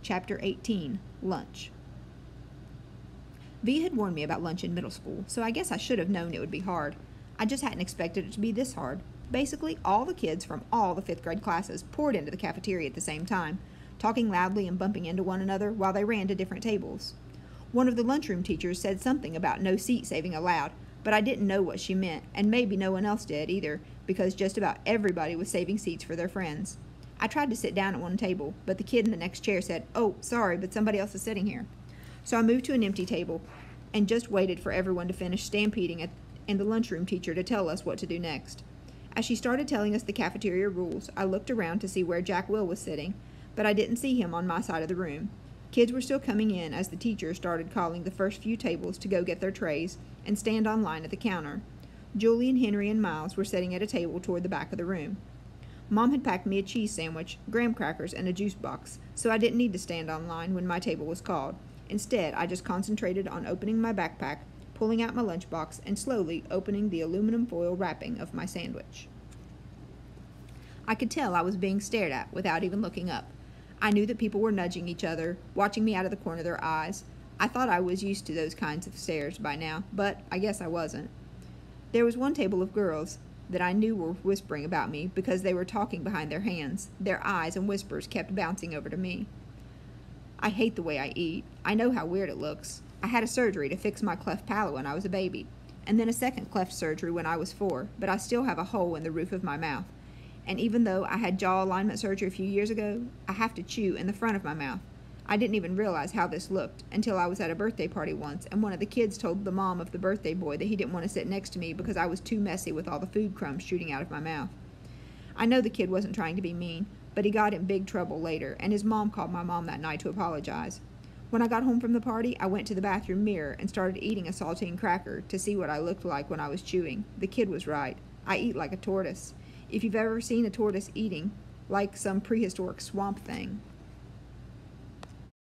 Chapter 18, Lunch. V had warned me about lunch in middle school, so I guess I should have known it would be hard. I just hadn't expected it to be this hard. Basically, all the kids from all the 5th grade classes poured into the cafeteria at the same time, talking loudly and bumping into one another while they ran to different tables. One of the lunchroom teachers said something about no seat saving allowed, but I didn't know what she meant, and maybe no one else did either, because just about everybody was saving seats for their friends. I tried to sit down at one table, but the kid in the next chair said, "Oh, sorry, but somebody else is sitting here." So I moved to an empty table and just waited for everyone to finish stampeding and the lunchroom teacher to tell us what to do next. As she started telling us the cafeteria rules, I looked around to see where Jack Will was sitting, but I didn't see him on my side of the room. Kids were still coming in as the teacher started calling the first few tables to go get their trays and stand on line at the counter. Julie, Henry, and Miles were sitting at a table toward the back of the room. Mom had packed me a cheese sandwich, graham crackers, and a juice box, so I didn't need to stand on line when my table was called. Instead, I just concentrated on opening my backpack, pulling out my lunchbox, and slowly opening the aluminum foil wrapping of my sandwich. I could tell I was being stared at without even looking up. I knew that people were nudging each other, watching me out of the corner of their eyes. I thought I was used to those kinds of stares by now, but I guess I wasn't. There was one table of girls that I knew were whispering about me because they were talking behind their hands. Their eyes and whispers kept bouncing over to me. I hate the way I eat. I know how weird it looks. I had a surgery to fix my cleft palate when I was a baby, and then a second cleft surgery when I was 4, but I still have a hole in the roof of my mouth. And even though I had jaw alignment surgery a few years ago, I have to chew in the front of my mouth. I didn't even realize how this looked until I was at a birthday party once, and one of the kids told the mom of the birthday boy that he didn't want to sit next to me because I was too messy with all the food crumbs shooting out of my mouth. I know the kid wasn't trying to be mean, but he got in big trouble later, and his mom called my mom that night to apologize. When I got home from the party, I went to the bathroom mirror and started eating a saltine cracker to see what I looked like when I was chewing. The kid was right. I eat like a tortoise. If you've ever seen a tortoise eating, like some prehistoric swamp thing.